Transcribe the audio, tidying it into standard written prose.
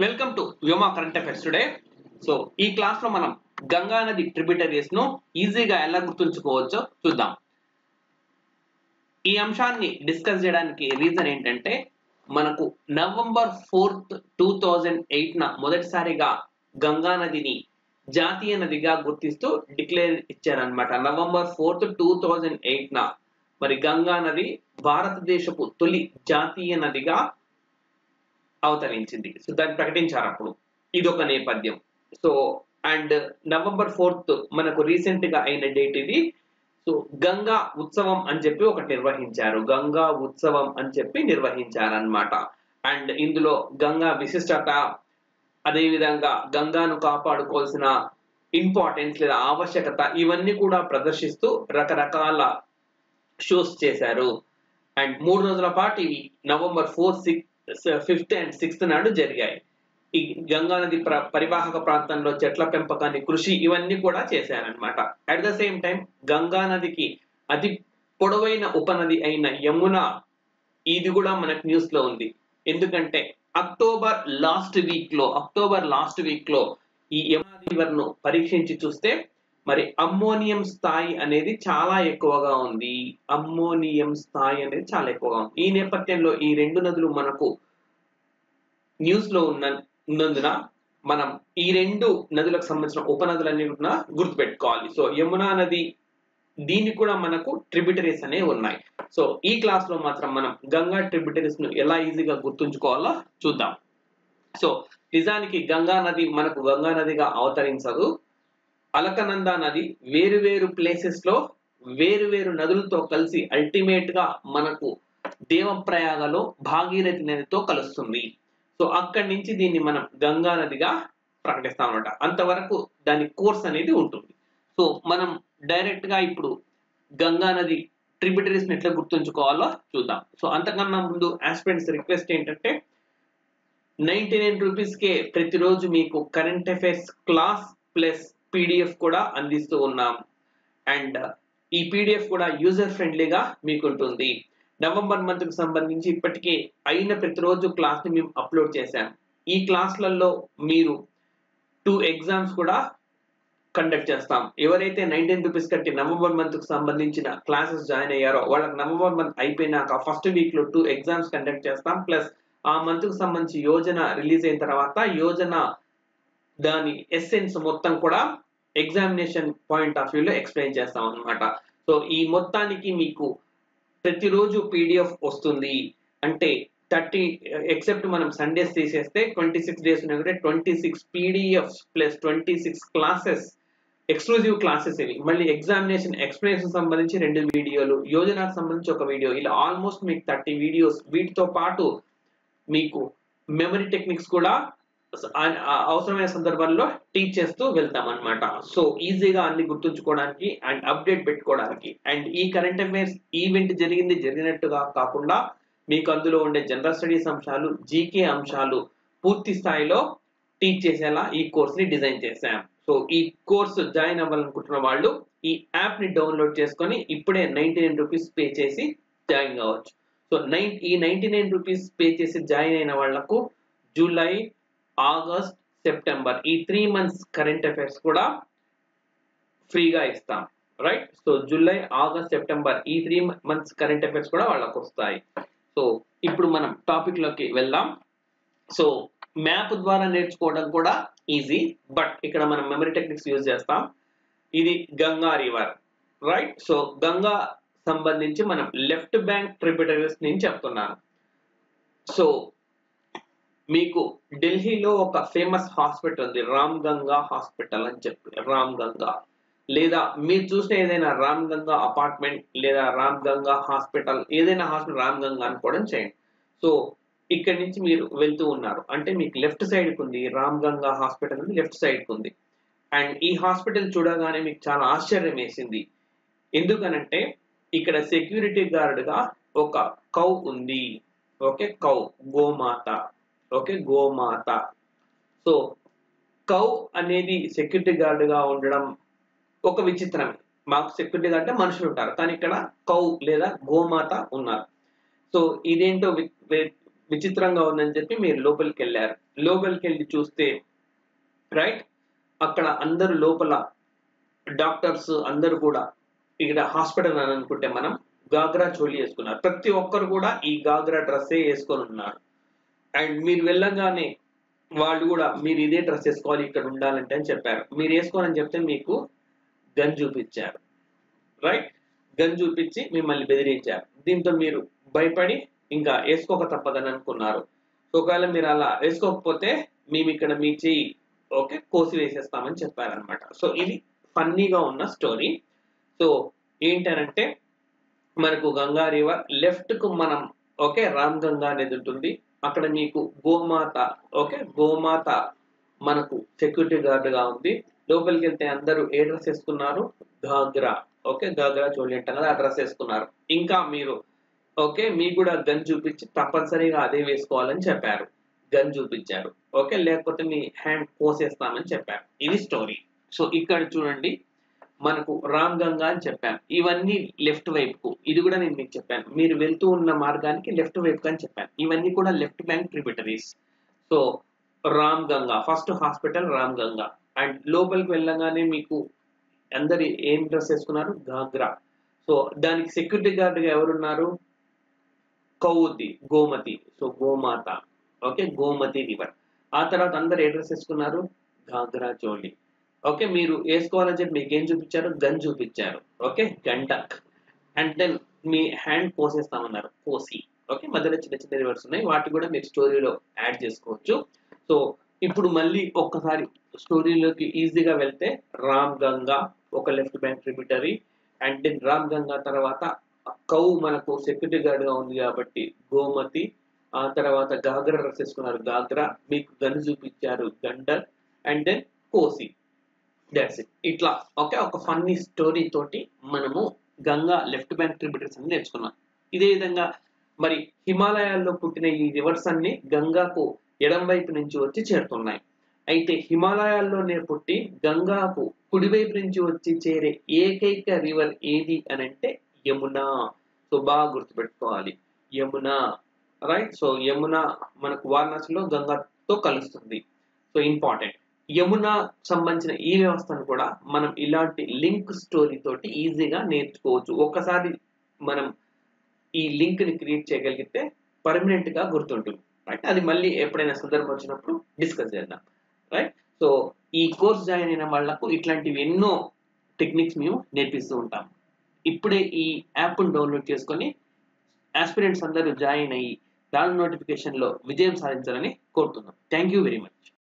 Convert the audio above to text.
Welcome to Vyoma current affairs today. So ఈ class లో మనం గంగా నది ట్రిబ్యూటరీస్ ను ఈజీగా ఎలా గుర్తుంచుకోవచ్చో చూద్దాం. ఈ అంశాన్ని డిస్కస్ చేయడానికి రీజన్ ఏంటంటే మనకు నవంబర్ 4th 2008 మొదటిసారిగా గంగా నదిని జాతీయ నదిగా గుర్తిస్తూ డిక్లేర్ ఇచ్చారనమాట. నవంబర్ 4th 2008 మరి గంగా నది భారతదేశపు తొలి జాతీయ నదిగా అవతరించింది. సో దాన్ని ప్రకటించారు అప్పుడు. ఇదొక నేపథ్యం. సో అండ్ నవంబర్ 4th మనకు రీసెంట్ గా అయిన డేట్ ఇది. సో గంగా ఉత్సవం అని చెప్పి ఒకటి నిర్వహించారు. గంగా ఉత్సవం అని చెప్పి నిర్వహించారనమాట. అండ్ ఇందులో గంగా విశిష్టత, అదేవిధంగా గంగాను కాపాడుకోవాల్సిన ఇంపార్టెన్స్ లేదా ఆవశ్యకత ఇవన్నీ కూడా ప్రదర్శిస్తూ రకరకాల షోస్ చేశారు. అండ్ 3 రోజుల పాటు ఇవి November 4th 5th and 6th నాడు జరిగాయి. ఈ గంగా నది పరివాహక ప్రాంతంలో చెట్ల పెంపకాన్ని కృషి ఇవన్నీ కూడా చేశారనమాట. At the same time Ganga నదికి అతి పొడవైన ఉపనది అయిన యమున, ఇది కూడా మనకు న్యూస్ లో ఉంది. ఎందుకంటే అక్టోబర్ లాస్ట్ వీక్ లో ఈ యమునా రివర్ ను పరీక్షించి చూస్తే మరి అమ్మోనియం స్థాయి అనేది చాలా ఎక్కువగా ఉంది. ఈ నేపథ్యంలో ఈ రెండు నదులు మనకు న్యూస్ లో ఉన్నందున మనం ఈ రెండు నదులకు సంబంధించిన ఉపనదులన్నీ కూడా గుర్తుపెట్టుకోవాలి. సో యమునా నది, దీనికి కూడా మనకు ట్రిబ్యూటరీస్ అనేవి ఉన్నాయి. సో ఈ క్లాస్ లో మాత్రం మనం గంగా ట్రిబ్యూటరీస్ ను ఎలా ఈజీగా గుర్తుంచుకోవాలో చూద్దాం. సో నిజానికి గంగా నది మనకు గంగా నదిగా అవతరించదు. అలకనంద నది వేరు ప్లేసెస్ లో వేరు నదులతో కలిసి అల్టిమేట్ గా మనకు దేవప్రయాగలో భాగీరథి నదితో కలుస్తుంది. సో అక్కడి నుంచి దీన్ని మనం గంగా నదిగా ప్రకటిస్తాం అన్నమాట. అంతవరకు దాని కోర్స్ అనేది ఉంటుంది. సో మనం డైరెక్ట్ గా ఇప్పుడు గంగా నది ట్రిబ్యూటరీస్ ఎట్లా గుర్తుంచుకోవాలో చూద్దాం. సో అంతకన్నా ముందు ఆస్పిరెంట్స్ రిక్వెస్ట్ ఏంటంటే 99 రూపీస్కే ప్రతిరోజు మీకు current affairs class plus PDF కూడా అందిస్తూ ఉన్నాం. అండ్ ఈ పీడిఎఫ్ కూడా యూజర్ ఫ్రెండ్లీగా మీకు ఉంటుంది. నవంబర్ మంత్ కు సంబంధించి ఇప్పటికే అయిన ప్రతిరోజు క్లాస్ ని మేము అప్లోడ్ చేశాం. ఈ క్లాసులలో మీరు 2 ఎగ్జామ్స్ కూడా కండక్ట్ చేస్తాం. ఎవరైతే 19 రూపీస్ కట్టి నవంబర్ మంత్ కు సంబంధించిన క్లాసెస్ జాయిన్ అయ్యారో వాళ్ళకి నవంబర్ మంత్ అయిపోయినాక ఫస్ట్ వీక్ లో 2 ఎగ్జామ్స్ కండక్ట్ చేస్తాం. ప్లస్ ఆ మంత్ కు సంబంధించి యోజన రిలీజ్ అయిన తర్వాత యోజన దాని ఎసెన్స్ మొత్తం కూడా ఎగ్జామినేషన్ పాయింట్ ఆఫ్ వ్యూలో ఎక్స్ప్లెయిన్ చేస్తాం అనమాట. సో ఈ మొత్తానికి మీకు ప్రతిరోజు పీడిఎఫ్ వస్తుంది. అంటే 30 ఎక్సెప్ట్ మనం సండేస్ తీసేస్తే 26 డేస్ ఉన్నాయి. 26 PDFs plus 26 classes, exclusive classes ఇవి. మళ్ళీ ఎగ్జామినేషన్ ఎక్స్ప్లెనేషన్ సంబంధించి 2 వీడియోలు, యోజనకు సంబంధించి 1 వీడియో, ఇలా ఆల్మోస్ట్ మీకు 30 వీడియోస్. వీటితో పాటు మీకు మెమరీ టెక్నిక్స్ కూడా అవసరమైన సందర్భాల్లో టీచ్ చేస్తూ వెళ్తాం అనమాట. సో ఈజీగా అన్ని గుర్తుంచుకోవడానికి అండ్ అప్డేట్ పెట్టుకోవడానికి. అండ్ ఈ కరెంట్ అఫైర్స్ ఈవెంట్ జరిగినట్టుగా కాకుండా మీకు అందులో ఉండే జనరల్ స్టడీస్ అంశాలు, జీకే అంశాలు పూర్తి స్థాయిలో టీచ్ చేసేలా ఈ కోర్స్ ని డిజైన్ చేశాం. సో ఈ కోర్సు జాయిన్ అవ్వాలనుకుంటున్న వాళ్ళు ఈ యాప్ ని డౌన్లోడ్ చేసుకొని ఇప్పుడే 99 రూపీస్ పే చేసి జాయిన్ కావచ్చు. సో ఈ 99 రూపీస్ పే చేసి జాయిన్ అయిన వాళ్లకు జూలై, ఆగస్ట్, సెప్టెంబర్ ఈ 3 months కరెంట్ అఫైర్స్ కూడా ఫ్రీగా ఇస్తాం. Right. So July, August, September ఈ 3 months కరెంట్ అఫైర్స్ కూడా వాళ్ళకు వస్తాయి. సో ఇప్పుడు మనం టాపిక్ లోకి వెళ్దాం. సో మ్యాప్ ద్వారా నేర్చుకోవడం కూడా ఈజీ, బట్ ఇక్కడ మనం మెమరీ టెక్నిక్స్ యూజ్ చేస్తాం. ఇది Ganga river, right. So Ganga సంబంధించి మనం లెఫ్ట్ బ్యాంక్ ట్రిబ్యూటరీస్ నుంచి చెప్తున్నాను. సో మీకు ఢిల్లీలో ఒక ఫేమస్ హాస్పిటల్ ఉంది, రామ్ గంగా హాస్పిటల్ అని చెప్పి. రామ్ గంగా, లేదా మీరు చూసిన ఏదైనా రామ్ గంగా అపార్ట్మెంట్ లేదా రామ్ గంగా హాస్పిటల్, ఏదైనా హాస్పిటల్ రామ్ గంగా అనుకోవడం చేయండి. సో ఇక్కడ నుంచి మీరు వెళ్తూ ఉన్నారు అంటే మీకు లెఫ్ట్ సైడ్ కు ఉంది రామ్ గంగా హాస్పిటల్ ఉంది, లెఫ్ట్ సైడ్ కు ఉంది. అండ్ ఈ హాస్పిటల్ చూడగానే మీకు చాలా ఆశ్చర్యం వేసింది. ఎందుకనంటే ఇక్కడ సెక్యూరిటీ గార్డ్ గా ఒక కౌ ఉంది. ఓకే, కౌ, గోమాత. ఓకే, గోమాత. సో కౌ అనేది సెక్యూరిటీ గార్డ్ గా ఉండడం ఒక విచిత్రమే. మాకు సెక్యూరిటీ గార్డ్ అంటే మనుషులు ఉంటారు, కానీ ఇక్కడ కౌ లేదా గోమాత ఉన్నారు. సో ఇదేంటో విచిత్రంగా ఉందని చెప్పి మీరు లోపలికి వెళ్ళారు. లోపలికి వెళ్ళి చూస్తే రైట్ అక్కడ అందరూ లోపల డాక్టర్స్ అందరూ కూడా ఇక్కడ హాస్పిటల్ అని అనుకుంటే మనం గాగ్రా చోళీ వేసుకున్నారు. ప్రతి ఒక్కరు కూడా ఈ గాగ్రా డ్రెస్సే వేసుకొని ఉన్నారు. అండ్ మీరు వెళ్ళగానే వాళ్ళు కూడా మీరు ఇదే డ్రెస్ వేసుకోవాలి ఇక్కడ ఉండాలంటే అని చెప్పారు. మీరు వేసుకోవాలని చెప్తే మీకు గన్ చూపించారు. రైట్ గన్ చూపించి మిమ్మల్ని బెదిరించారు. దీంతో మీరు భయపడి ఇంకా వేసుకోక తప్పదని అనుకున్నారు. ఒకవేళ మీరు అలా వేసుకోకపోతే మేము ఇక్కడ మీ చెయ్యి ఓకే కోసి వేసేస్తామని చెప్పారనమాట. సో ఇది ఫన్నీగా ఉన్న స్టోరీ. సో ఏంటనంటే మనకు గంగా రివర్ లెఫ్ట్ కు మనం ఓకే రామ్ గంగా అనేది ఉంటుంది. అక్కడ మీకు గోమాత ఓకే గోమాత మనకు సెక్యూరిటీ గార్డ్ గా ఉంది. లోపలికి వెళ్తే అందరూ ఏ డ్రెస్ వేసుకున్నారు? గాగ్రా ఓకే గాగ్రా చోళీ అంటాం కదా ఆ డ్రెస్ వేసుకున్నారు. ఇంకా మీరు ఓకే మీకు కూడా గన్ చూపించి తప్పనిసరిగా అదే వేసుకోవాలని చెప్పారు. గన్ చూపించారు ఓకే లేకపోతే మీ హ్యాండ్ కోసేస్తామని చెప్పారు. ఇది స్టోరీ. సో ఇక్కడ చూడండి మనకు రామ్ గంగా అని చెప్పాను. ఇవన్నీ లెఫ్ట్ వైపుకు ఇది కూడా నేను మీకు చెప్పాను. మీరు వెళ్తూ ఉన్న మార్గానికి లెఫ్ట్ వైపు అని చెప్పాను. ఇవన్నీ కూడా left bank tributaries. So Ram Ganga first hospital Ram Ganga. And లోపలికి వెళ్ళగానే మీకు అందరు ఏం డ్రెస్ వేసుకున్నారు? గాగ్రా. సో దానికి సెక్యూరిటీ గార్డ్ గా ఎవరున్నారు? కౌతి గోమతి. సో గోమాత ఓకే గోమతి రివర్. ఆ తర్వాత అందరు ఏ డ్రెస్ వేసుకున్నారు? గాగ్రా చోళీ. ఓకే మీరు వేసుకోవాలని చెప్పి మీకు ఏం చూపించారు? గన్ చూపించారు ఓకే గంటక్. అండ్ దెన్ మీ హ్యాండ్ కోసేస్తామన్నారు కోసి. ఓకే మధ్యలో చిన్న చిన్న రివర్స్ ఉన్నాయి వాటి కూడా మీరు స్టోరీలో యాడ్ చేసుకోవచ్చు. సో ఇప్పుడు మళ్ళీ ఒక్కసారి స్టోరీలోకి ఈజీగా వెళ్తే రామ్ గంగా ఒక left bank tributary. And then Ram Ganga తర్వాత కౌ మనకు సెక్యూరిటీ గార్డ్ గా ఉంది కాబట్టి గోమతి. ఆ తర్వాత గాగ్రా డ్రెస్ వేసుకున్నారు గాగ్రా. మీకు గన్ చూపించారు గండక్. అండ్ దెన్ కోసి. That's it. ఇట్లా ఓకే ఒక ఫన్నీ స్టోరీ తోటి మనము గంగా లెఫ్ట్ బ్యాంక్ ట్రిబ్యూటరీస్ అని నేర్చుకున్నాం. ఇదే విధంగా మరి హిమాలయాల్లో పుట్టిన ఈ రివర్స్ అన్ని గంగాకు ఎడం వైపు నుంచి వచ్చి చేరుతున్నాయి. అయితే హిమాలయాల్లోనే పుట్టి గంగాకు కుడివైపు నుంచి వచ్చి చేరే ఏకైక రివర్ ఏది అని అంటే యమునా. సో బాగా గుర్తుపెట్టుకోవాలి యమునా. రైట్. సో యమునా మనకు వారణాసిలో గంగాతో కలుస్తుంది. So important. యమునా సంబంధించిన ఈ వ్యవస్థను కూడా మనం ఇలాంటి లింక్ స్టోరీ తోటి ఈజీగా నేర్చుకోవచ్చు. ఒక్కసారి మనం ఈ లింక్ ని క్రియేట్ చేయగలిగితే పర్మనెంట్ గా గుర్తుంటుంది. రైట్. అది మళ్ళీ ఎప్పుడైనా సందర్భం వచ్చినప్పుడు డిస్కస్ చేద్దాం. రైట్. సో ఈ కోర్స్ జాయిన్ అయిన వాళ్లకు ఇట్లాంటివి ఎన్నో టెక్నిక్స్ మేము నేర్పిస్తూ ఉంటాం. ఇప్పుడే ఈ యాప్ డౌన్లోడ్ చేసుకొని ఆస్పిరెంట్స్ అందరూ జాయిన్ అయ్యి దాని నోటిఫికేషన్ లో విజయం సాధించాలని కోరుతున్నాం. Thank you very much.